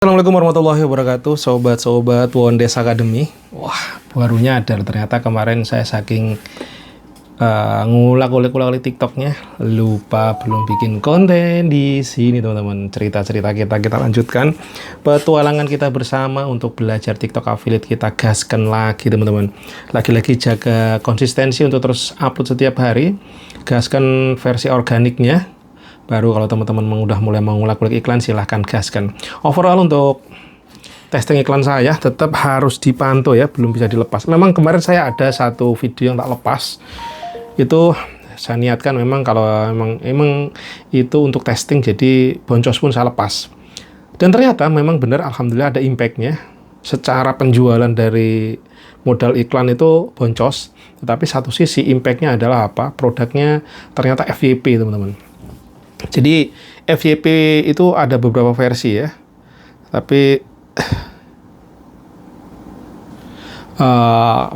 Assalamualaikum warahmatullahi wabarakatuh, sobat-sobat Wondes Academy. Wah, barunya ada ternyata kemarin saya saking ngulak-ulik TikToknya, lupa belum bikin konten di sini teman-teman. Cerita-cerita kita lanjutkan petualangan kita bersama untuk belajar TikTok affiliate. Kita gaskan lagi teman-teman. Lagi-lagi jaga konsistensi untuk terus upload setiap hari. Gaskan versi organiknya. Baru kalau teman-teman udah mulai mengulak-ulik iklan, silahkan gaskan. Overall untuk testing iklan saya tetap harus dipantau ya, belum bisa dilepas. Memang kemarin saya ada satu video yang tak lepas. Itu saya niatkan memang kalau emang itu untuk testing, jadi boncos pun saya lepas. Dan ternyata memang benar, alhamdulillah ada impact-nya. Secara penjualan dari modal iklan itu boncos, tetapi satu sisi impact-nya adalah apa? Produknya ternyata FYP teman-teman. Jadi FYP itu ada beberapa versi ya, tapi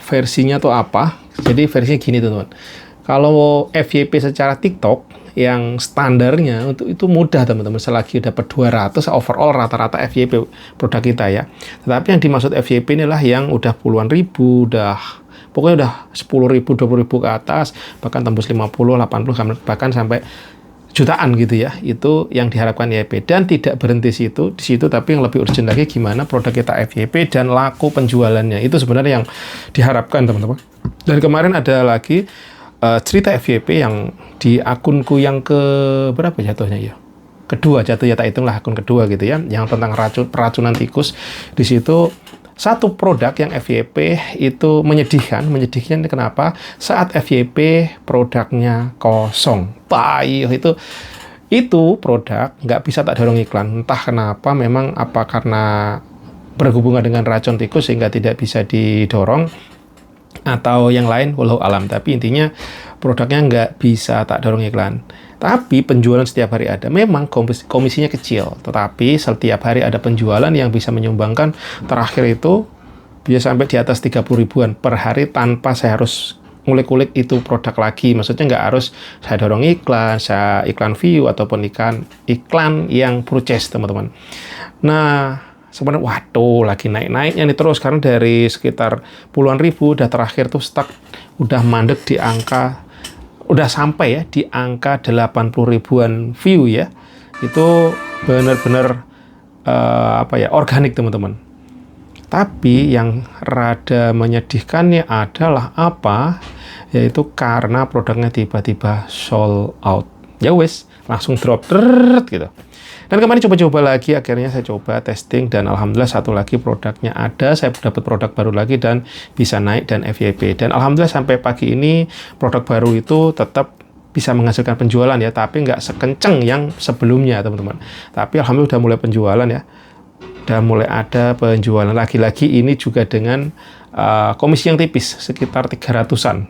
versinya tuh apa? Jadi versinya gini teman-teman. Kalau FYP secara TikTok yang standarnya untuk itu mudah teman-teman, selagi dapat 200 overall rata-rata FYP produk kita ya. Tetapi yang dimaksud FYP inilah yang udah puluhan ribu, pokoknya udah 10.000, 20.000 ke atas, bahkan tembus 50, 80, bahkan sampai jutaan gitu ya. Itu yang diharapkan FYP, dan tidak berhenti di situ, tapi yang lebih urgent lagi gimana produk kita FYP dan laku penjualannya. Itu sebenarnya yang diharapkan teman-teman. Dan kemarin ada lagi cerita FYP yang di akunku yang ke berapa jatuhnya ya? Kedua jatuh ya, tak hitunglah akun kedua gitu ya, yang tentang peracunan tikus. Di situ satu produk yang FYP itu menyedihkan kenapa? Saat FYP produknya kosong. Itu produk nggak bisa tak dorong iklan. Entah kenapa, memang apa karena berhubungan dengan racun tikus sehingga tidak bisa didorong, atau yang lain, wallahu alam. Tapi intinya produknya nggak bisa tak dorong iklan. Tapi penjualan setiap hari ada. Memang komisinya kecil, tetapi setiap hari ada penjualan yang bisa menyumbangkan. Terakhir itu bisa sampai di atas 30 ribuan per hari tanpa saya harus ngulik-ngulik itu produk lagi. Maksudnya nggak harus saya dorong iklan, saya iklan view, ataupun iklan yang purchase teman-teman. Nah, sebenarnya waduh lagi naik-naiknya nih terus, karena dari sekitar puluhan ribu udah terakhir tuh stuck, udah mandek di angka, udah sampai ya di angka 80 ribuan view ya. Itu benar-benar organik teman-teman. Tapi yang rada menyedihkannya adalah apa? Yaitu karena produknya tiba-tiba sold out. Ya wes, langsung drop gitu. Dan kemarin coba-coba lagi, akhirnya saya coba testing, dan alhamdulillah satu lagi produknya ada, saya dapat produk baru lagi dan bisa naik dan FYP. Dan alhamdulillah sampai pagi ini produk baru itu tetap bisa menghasilkan penjualan ya, tapi nggak sekenceng yang sebelumnya teman-teman. Tapi alhamdulillah udah mulai penjualan ya, udah mulai ada penjualan. Lagi-lagi ini juga dengan komisi yang tipis, sekitar 300-an.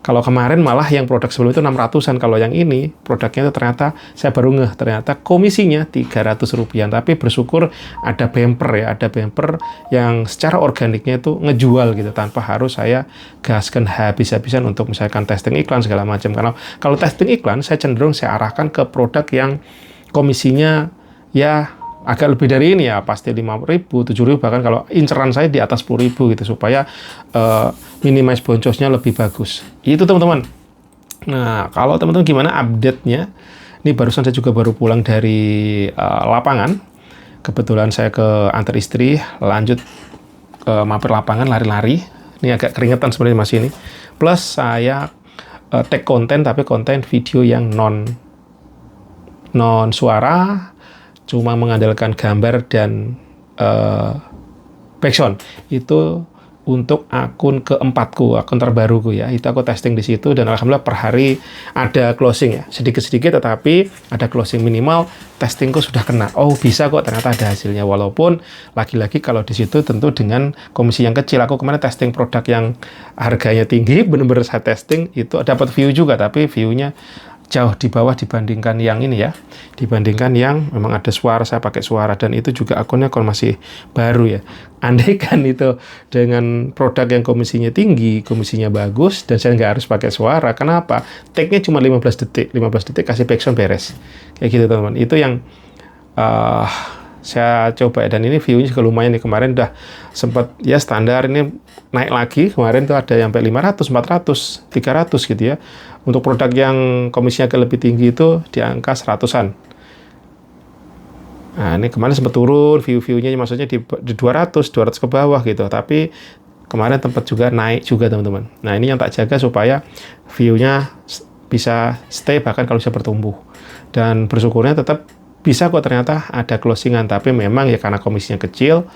Kalau kemarin malah yang produk sebelum itu 600-an. Kalau yang ini produknya itu ternyata saya baru ngeh, ternyata komisinya 300 rupiah. Tapi bersyukur ada bumper ya, ada bumper yang secara organiknya itu ngejual gitu, tanpa harus saya gaskan habis-habisan untuk misalkan testing iklan segala macam. Karena kalau testing iklan saya cenderung saya arahkan ke produk yang komisinya ya agak lebih dari ini ya, pasti 5.000, 7.000, bahkan kalau inceran saya di atas 10.000 gitu, supaya minimize boncosnya lebih bagus. Itu teman-teman. Nah, kalau teman-teman gimana update-nya? Ini barusan saya juga baru pulang dari lapangan. Kebetulan saya ke antar istri, lanjut mampir lapangan, lari-lari. Ini agak keringetan sebenarnya masih ini. Plus saya take konten, tapi konten video yang non suara, cuma mengandalkan gambar dan background. Itu untuk akun keempatku, akun terbaruku ya. Itu aku testing di situ, dan alhamdulillah per hari ada closing ya, sedikit-sedikit tetapi ada closing. Minimal testingku sudah kena. Oh, bisa kok, ternyata ada hasilnya. Walaupun lagi-lagi kalau di situ tentu dengan komisi yang kecil. Aku kemarin testing produk yang harganya tinggi, benar-benar saya testing itu dapat view juga, tapi view-nya jauh di bawah dibandingkan yang ini ya, dibandingkan yang memang ada suara, saya pakai suara, dan itu juga akunnya kalau masih baru ya. Andai kan itu dengan produk yang komisinya tinggi, komisinya bagus, dan saya nggak harus pakai suara, kenapa? Take-nya cuma 15 detik kasih backsound beres, kayak gitu teman-teman. Itu yang saya coba dan ini view-nya juga lumayan nih, kemarin udah sempat ya standar, ini naik lagi kemarin tuh ada yang sampai 500, 400, 300 gitu ya. Untuk produk yang komisinya agak lebih tinggi itu di angka 100-an. Nah, ini kemarin sempat turun view-nya maksudnya di 200 ke bawah gitu, tapi kemarin tempat juga naik juga teman-teman. Nah, ini yang tak jaga supaya view-nya bisa stay bahkan kalau bisa bertumbuh. Dan bersyukurnya tetap bisa kok ternyata ada closingan, tapi memang ya karena komisinya kecil,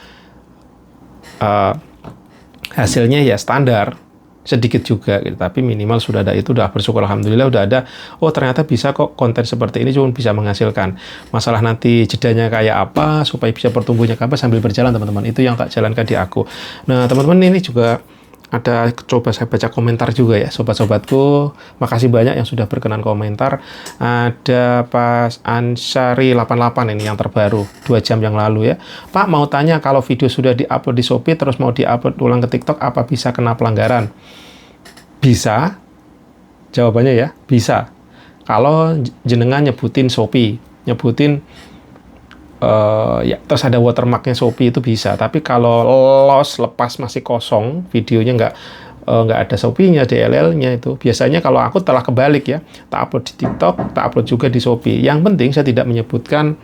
hasilnya ya standar, sedikit juga gitu, tapi minimal sudah ada itu, udah bersyukur alhamdulillah udah ada. Oh ternyata bisa kok konten seperti ini cuma bisa menghasilkan. Masalah nanti jedanya kayak apa supaya bisa pertumbuhnya apa sambil berjalan teman-teman, itu yang tak jalankan di aku. Nah teman-teman ini juga ada, coba saya baca komentar juga ya sobat-sobatku, makasih banyak yang sudah berkenan komentar. Ada Pas Ansari 88 ini yang terbaru 2 jam yang lalu ya. Pak mau tanya, kalau video sudah diupload di Shopee terus mau diupload ulang ke TikTok apa bisa kena pelanggaran? Bisa, jawabannya ya bisa. Kalau jenengan nyebutin Shopee, nyebutin ya terus ada watermarknya Shopee itu bisa. Tapi kalau lepas masih kosong, videonya nggak ada Shopee-nya, DLL-nya itu biasanya kalau aku telah kebalik ya, tak upload di TikTok, tak upload juga di Shopee. Yang penting saya tidak menyebutkan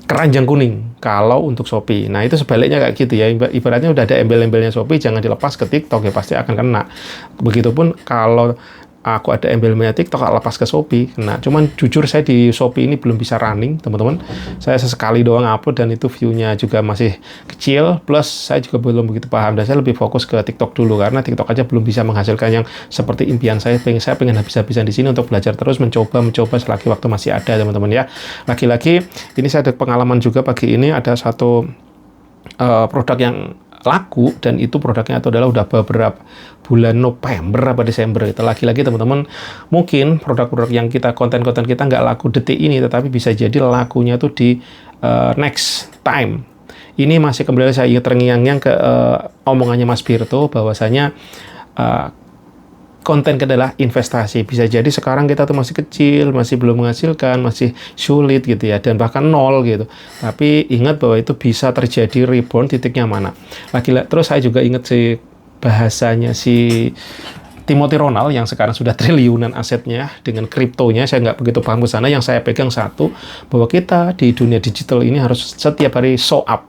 keranjang kuning kalau untuk Shopee. Nah itu sebaliknya kayak gitu ya, ibaratnya udah ada embel-embelnya Shopee, jangan dilepas ke TikTok ya, pasti akan kena. Begitupun kalau aku ada embelnya TikTok lepas ke Shopee. Nah, cuman jujur saya di Shopee ini belum bisa running, teman-teman. Saya sesekali doang upload dan itu view-nya juga masih kecil. Plus saya juga belum begitu paham dan saya lebih fokus ke TikTok dulu karena TikTok aja belum bisa menghasilkan yang seperti impian saya. Saya pengen habis-habisan di sini untuk belajar terus, mencoba selagi waktu masih ada, teman-teman ya. Lagi-lagi ini saya ada pengalaman juga pagi ini, ada satu produk yang laku dan itu produknya itu adalah udah beberapa bulan November apa Desember itu. Lagi-lagi teman-teman, mungkin produk-produk yang kita konten-konten kita nggak laku detik ini, tetapi bisa jadi lakunya tuh di next time. Ini masih kembali saya ingat terngiang-ngiang ke omongannya Mas Birto bahwasanya konten adalah investasi. Bisa jadi sekarang kita tuh masih kecil, masih belum menghasilkan, masih sulit gitu ya, dan bahkan nol gitu. Tapi ingat bahwa itu bisa terjadi rebound, titiknya mana. Terus saya juga ingat si bahasanya si Timothy Ronald yang sekarang sudah triliunan asetnya dengan kriptonya. Saya nggak begitu paham ke sana. Yang saya pegang satu, bahwa kita di dunia digital ini harus setiap hari show up.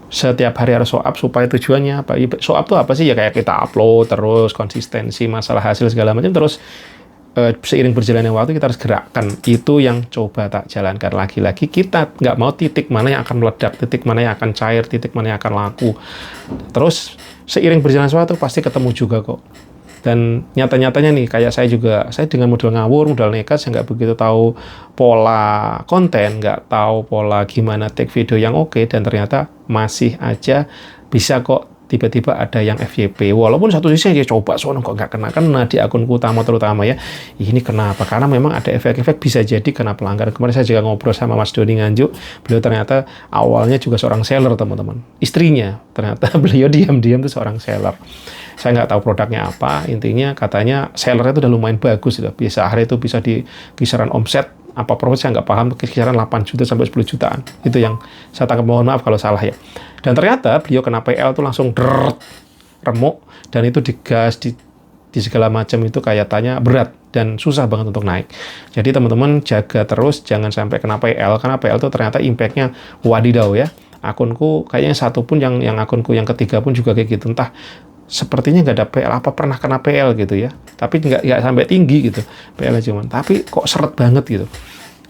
Setiap hari harus show up, supaya tujuannya apa? Show up tuh apa sih? Ya kayak kita upload terus, konsistensi, masalah hasil segala macam, terus seiring berjalannya waktu kita harus gerakkan. Itu yang coba tak jalankan. Lagi-lagi kita nggak mau titik mana yang akan meledak, titik mana yang akan cair, titik mana yang akan laku. Terus seiring berjalan waktu pasti ketemu juga kok. Dan nyata-nyatanya nih, kayak saya dengan modal ngawur, modal nekat, saya nggak begitu tahu pola konten, nggak tahu pola gimana take video yang oke, dan ternyata masih aja bisa kok tiba-tiba ada yang FYP. Walaupun satu sisi dia coba soalnya kok nggak kena di akunku utama terutama ya. Ini kenapa? Karena memang ada efek-efek, bisa jadi kena pelanggaran. Kemarin saya juga ngobrol sama Mas Doni Nganjuk. Beliau ternyata awalnya juga seorang seller, teman-teman. Istrinya ternyata beliau diam-diam tuh seorang seller. Saya nggak tahu produknya apa, intinya katanya sellernya itu udah lumayan bagus gitu. Biasa hari itu bisa di kisaran omset apa profit saya nggak paham, kisaran 8 juta sampai 10 jutaan. Itu yang saya tangkap, mohon maaf kalau salah ya. Dan ternyata beliau kena PL tuh langsung remuk, dan itu digas di segala macam, itu kayaknya berat dan susah banget untuk naik. Jadi teman-teman jaga terus jangan sampai kena PL, karena PL itu ternyata impact-nya wadidaw ya. Akunku kayaknya satu pun yang akunku yang ketiga pun juga kayak gitu, entah sepertinya nggak ada PL, apa pernah kena PL gitu ya, tapi nggak sampai tinggi gitu PL cuman, tapi kok seret banget gitu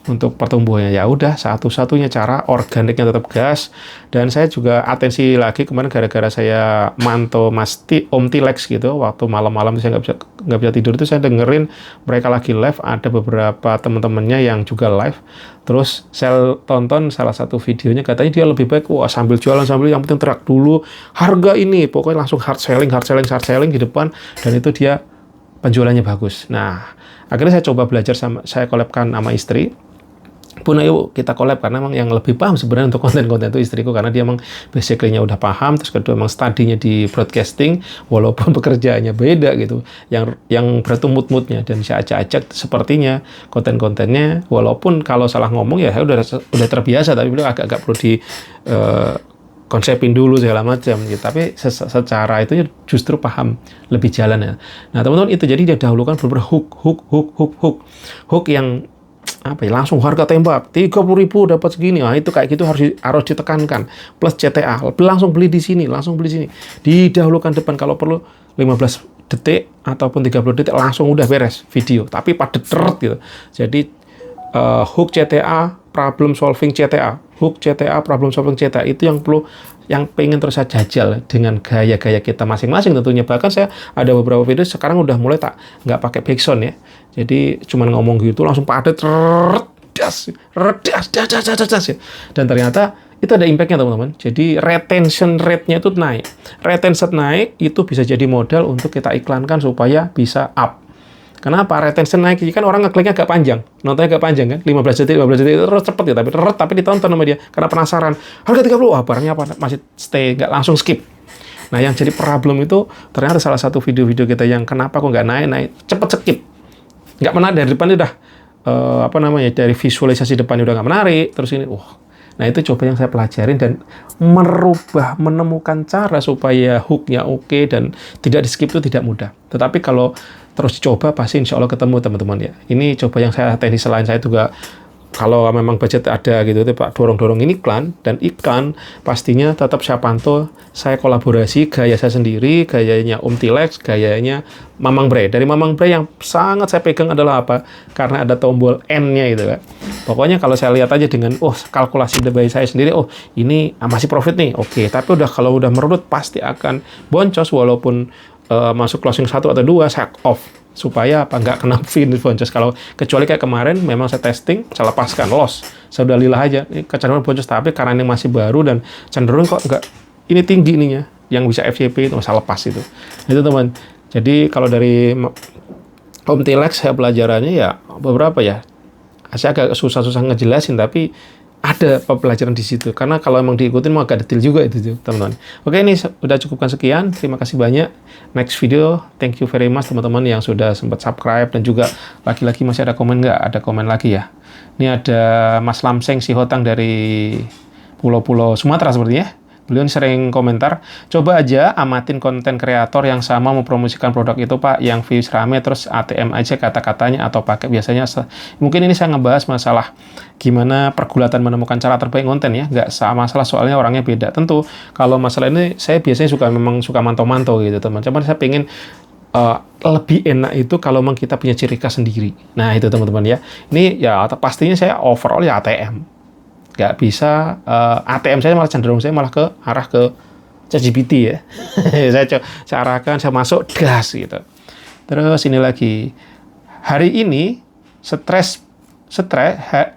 untuk pertumbuhannya. Ya udah, satu-satunya cara organiknya tetap gas. Dan saya juga atensi lagi kemarin gara-gara saya mantau Om Tilex gitu, waktu malam-malam saya nggak bisa tidur, itu saya dengerin mereka lagi live, ada beberapa teman-temannya yang juga live. Terus saya tonton salah satu videonya, katanya dia lebih baik sambil jualan, sambil yang penting teriak dulu harga ini, pokoknya langsung hard selling di depan, dan itu dia penjualannya bagus. Nah akhirnya saya coba belajar, saya collabkan sama istri. pun ayo kita collab, karena memang yang lebih paham sebenarnya untuk konten-konten itu istriku, karena dia memang basically-nya udah paham, terus kedua memang studinya di broadcasting walaupun pekerjaannya beda gitu, yang bertumut-mutnya, dan saya ajak-ajak sepertinya konten-kontennya walaupun kalau salah ngomong ya saya udah terbiasa, tapi beliau agak-agak perlu di konsepin dulu segala macam gitu. Tapi secara itu justru paham lebih jalan ya. Nah teman-teman, itu jadi dia dahulukan beberapa hook yang apa ya, langsung harga tembak 30.000 dapat segini. Nah, itu kayak gitu harus ditekankan, plus CTA, langsung beli di sini, didahulukan depan, kalau perlu 15 detik ataupun 30 detik langsung udah beres video, tapi padet gitu. Jadi hook CTA, problem solving CTA, hook CTA, problem solving CTA, itu yang perlu, yang pengen terus saya jajal dengan gaya-gaya kita masing-masing tentunya. Bahkan saya ada beberapa video sekarang udah mulai nggak pakai backsound ya, jadi cuman ngomong gitu langsung padat, redas ya. Dan ternyata itu ada impact-nya teman-teman. Jadi retention rate-nya itu naik. Retention naik itu bisa jadi modal untuk kita iklankan supaya bisa up. Kenapa? Retention naik, kan orang ngekliknya agak panjang, nontonnya agak panjang kan, 15 detik itu terus cepet ya, tapi ditonton sama dia, karena penasaran, harga 30, wah barangnya apa, masih stay, nggak langsung skip. Nah yang jadi problem itu, ternyata salah satu video-video kita yang kenapa kok nggak naik, cepet skip, nggak menarik, dari depan udah, dari visualisasi depannya udah nggak menarik, terus ini, nah itu coba yang saya pelajarin dan menemukan cara supaya hooknya oke dan tidak di skip itu tidak mudah. Tetapi kalau terus dicoba pasti insya Allah ketemu teman-teman ya. Ini coba yang saya teknis, selain saya juga kalau memang budget ada gitu, Pak, dorong-dorong ini iklan, dan iklan pastinya tetap saya pantau, saya kolaborasi, gaya saya sendiri, gayanya Om Tilex, gayanya Mamang Bre. Dari Mamang Bre yang sangat saya pegang adalah apa? Karena ada tombol N-nya gitu kan. Pokoknya kalau saya lihat aja dengan, kalkulasi dari saya sendiri, ini masih profit nih, oke. Tapi kalau udah merudut pasti akan boncos, walaupun masuk closing 1 atau 2, saya off. Supaya nggak kena finish boncos. Kalau kecuali kayak kemarin memang saya testing, saya lepaskan loss, saya udah lilah aja, ini kecenderungan boncos, tapi karena ini masih baru dan cenderung kok nggak ini tinggi ininya, yang bisa FYP itu saya lepas itu teman. Jadi kalau dari Om Tilex saya pelajarannya ya beberapa ya, saya agak susah-susah ngejelasin, tapi ada pelajaran di situ, karena kalau emang diikutin mau agak detail juga itu teman-teman. Oke, ini udah cukupkan sekian, terima kasih banyak. Next video, thank you very much teman-teman yang sudah sempat subscribe, dan juga lagi-lagi masih ada komen nggak? Ada komen lagi ya. Ini ada Mas Lamseng Sihotang dari Pulau Sumatera sepertinya. Beliau sering komentar, coba aja amatin konten kreator yang sama mempromosikan produk itu Pak, yang views rame terus ATM aja kata-katanya, atau pakai biasanya, mungkin ini saya ngebahas masalah gimana pergulatan menemukan cara terbaik konten ya, nggak sama masalah, soalnya orangnya beda. Tentu kalau masalah ini saya biasanya memang suka mantau-mantau gitu teman, cuman saya pengen lebih enak itu kalau memang kita punya ciri khas sendiri. Nah itu teman-teman ya, ini ya pastinya saya overall ya ATM. Nggak bisa ATM saya malah ke arah ke ChatGPT ya. saya arahkan, saya masuk gas gitu. Terus ini lagi, hari ini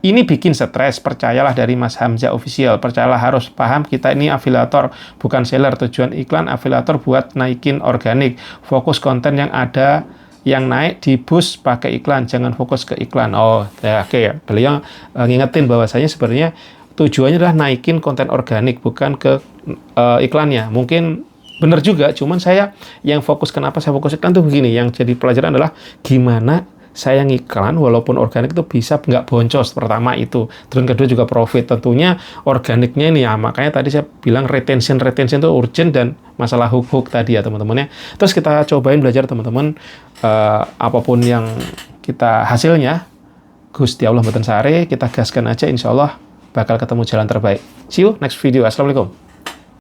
ini bikin stres, percayalah, dari Mas Hamzah Official. Percayalah, harus paham kita ini afiliator bukan seller. Tujuan iklan afiliator buat naikin organik, fokus konten yang ada, yang naik di boost pakai iklan, jangan fokus ke iklan. Oke ya. Beliau ngingetin bahwasanya sebenarnya tujuannya adalah naikin konten organik, bukan ke iklannya. Mungkin benar juga, cuman saya yang fokus, kenapa saya fokus iklan tuh begini, yang jadi pelajaran adalah gimana saya ngiklan walaupun organik itu bisa nggak boncos, pertama itu. Terus kedua juga profit, tentunya organiknya ini ya, makanya tadi saya bilang retention itu urgent, dan masalah hook tadi ya teman-teman ya. Terus kita cobain belajar teman-teman, apapun yang kita hasilnya, Gusti Allah mboten sare, kita gaskan aja, insya Allah bakal ketemu jalan terbaik. See you next video. Assalamualaikum.